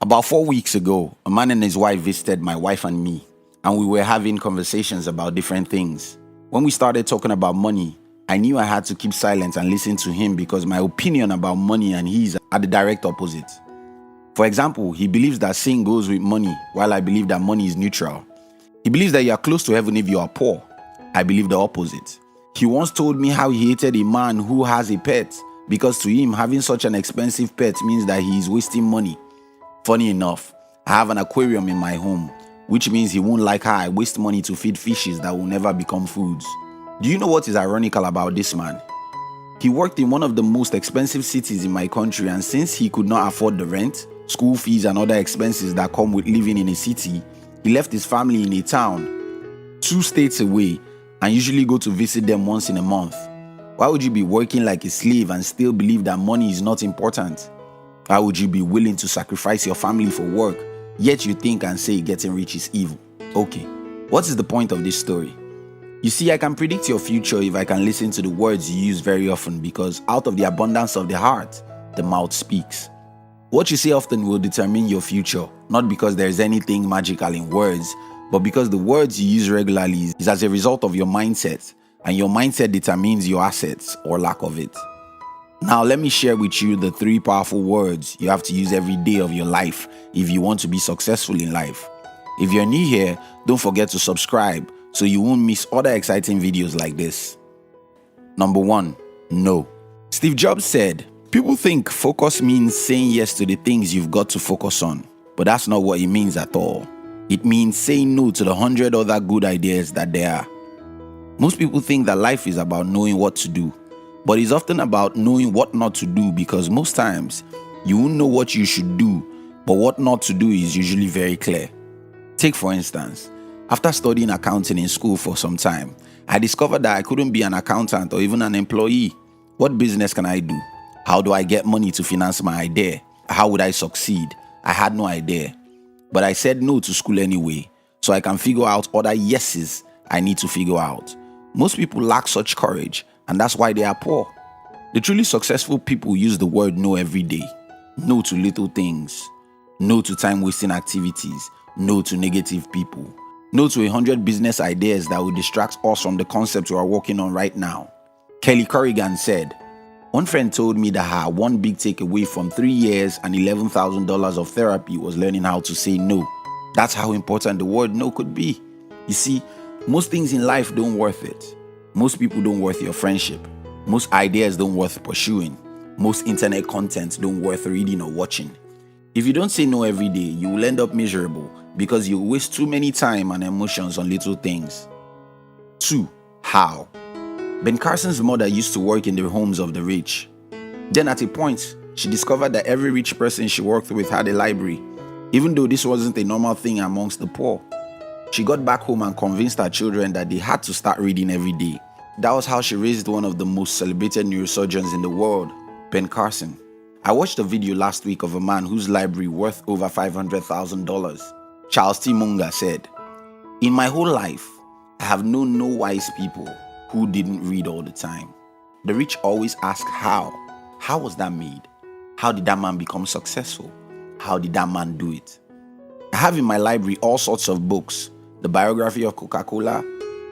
About 4 weeks ago, a man and his wife visited my wife and me, and we were having conversations about different things. When we started talking about money, I knew I had to keep silent and listen to him because my opinion about money and his are the direct opposite. For example, he believes that sin goes with money, while I believe that money is neutral. He believes that you are close to heaven if you are poor. I believe the opposite. He once told me how he hated a man who has a pet because to him, having such an expensive pet means that he is wasting money. Funny enough, I have an aquarium in my home, which means he won't like how I waste money to feed fishes that will never become foods. Do you know what is ironical about this man? He worked in one of the most expensive cities in my country, and since he could not afford the rent, school fees and other expenses that come with living in a city, he left his family in a town 2 states away and usually go to visit them once in a month. Why would you be working like a slave and still believe that money is not important? Why would you be willing to sacrifice your family for work, yet you think and say getting rich is evil? Okay, what is the point of this story? You see, I can predict your future if I can listen to the words you use very often, because out of the abundance of the heart, the mouth speaks. What you say often will determine your future, not because there is anything magical in words, but because the words you use regularly is as a result of your mindset, and your mindset determines your assets or lack of it. Now, let me share with you the 3 powerful words you have to use every day of your life if you want to be successful in life. If you're new here, don't forget to subscribe so you won't miss other exciting videos like this. Number 1, no. Steve Jobs said, "People think focus means saying yes to the things you've got to focus on, but that's not what it means at all. It means saying no to the 100 other good ideas that there are." Most people think that life is about knowing what to do, but it's often about knowing what not to do, because most times you won't know what you should do, but what not to do is usually very clear. Take for instance, after studying accounting in school for some time, I discovered that I couldn't be an accountant or even an employee. What business can I do? How do I get money to finance my idea? How would I succeed? I had no idea. But I said no to school anyway, so I can figure out other yeses I need to figure out. Most people lack such courage, and that's why they are poor. The truly successful people use the word no every day. No to little things. No to time-wasting activities. No to negative people. No to 100 business ideas that will distract us from the concept we are working on right now. Kelly Corrigan said, "One friend told me that her one big takeaway from 3 years and $11,000 of therapy was learning how to say no." That's how important the word no could be. You see, most things in life don't worth it. Most people don't worth your friendship. Most ideas don't worth pursuing. Most internet content don't worth reading or watching. If you don't say no every day, you will end up miserable because you waste too many time and emotions on little things. 2. How? Ben Carson's mother used to work in the homes of the rich. Then at a point, she discovered that every rich person she worked with had a library, even though this wasn't a normal thing amongst the poor. She got back home and convinced her children that they had to start reading every day. That was how she raised one of the most celebrated neurosurgeons in the world, Ben Carson. I watched a video last week of a man whose library worth over $500,000. Charles T. Munger said, "In my whole life, I have known no wise people who didn't read all the time. The rich always ask how. How was that made? How did that man become successful? How did that man do it?" I have in my library all sorts of books. The biography of Coca-Cola,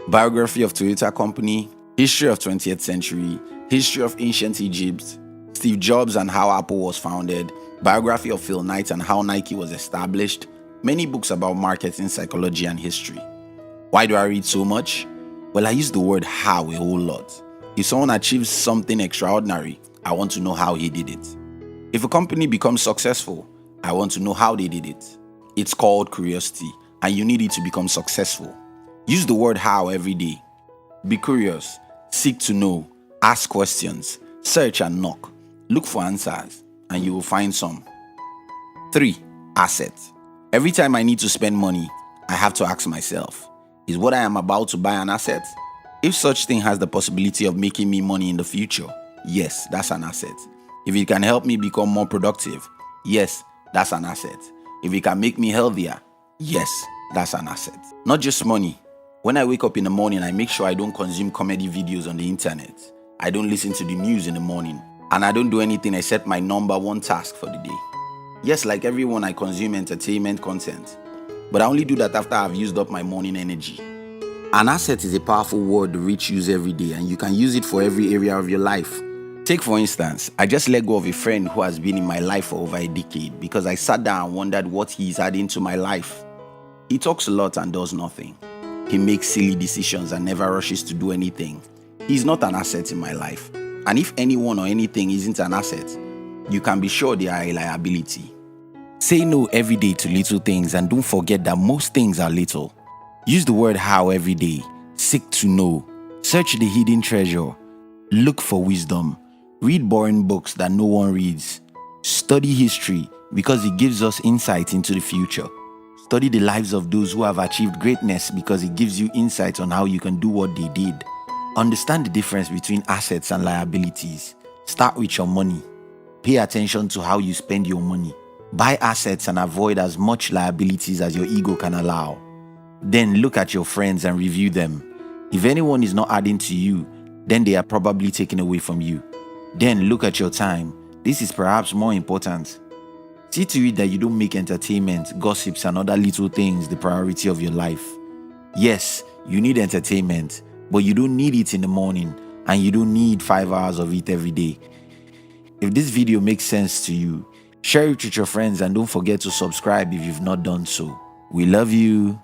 biography of Toyota Company, history of 20th century, history of ancient Egypt, Steve Jobs and how Apple was founded, biography of Phil Knight and how Nike was established, many books about marketing, psychology, and history. Why do I read so much? Well, I use the word how a whole lot. If someone achieves something extraordinary, I want to know how he did it. If a company becomes successful, I want to know how they did it. It's called curiosity, and you need it to become successful. Use the word how every day. Be curious, seek to know, ask questions, search and knock, look for answers, and you will find some. 3. Assets. Every time I need to spend money, I have to ask myself, is what I am about to buy an asset? If such thing has the possibility of making me money in the future, yes, that's an asset. If it can help me become more productive, yes, that's an asset. If it can make me healthier, yes, that's an asset. Not just money. When I wake up in the morning, I make sure I don't consume comedy videos on the internet. I don't listen to the news in the morning. And I don't do anything except my number 1 task for the day. Yes, like everyone, I consume entertainment content, but I only do that after I've used up my morning energy. An asset is a powerful word the rich use every day, and you can use it for every area of your life. Take, for instance, I just let go of a friend who has been in my life for over a decade because I sat down and wondered what he's adding to my life. He talks a lot and does nothing. He makes silly decisions and never rushes to do anything. He's not an asset in my life. And if anyone or anything isn't an asset, you can be sure they are a liability. Say no every day to little things, and don't forget that most things are little. Use the word how every day. Seek to know. Search the hidden treasure. Look for wisdom. Read boring books that no one reads. Study history because it gives us insight into the future. Study the lives of those who have achieved greatness because it gives you insight on how you can do what they did. Understand the difference between assets and liabilities. Start with your money. Pay attention to how you spend your money. Buy assets and avoid as much liabilities as your ego can allow. Then look at your friends and review them. If anyone is not adding to you, then they are probably taking away from you. Then look at your time. This is perhaps more important. See to it that you don't make entertainment, gossips, and other little things the priority of your life. Yes, you need entertainment, but you don't need it in the morning, and you don't need 5 hours of it every day. If this video makes sense to you, share it with your friends and don't forget to subscribe if you've not done so. We love you.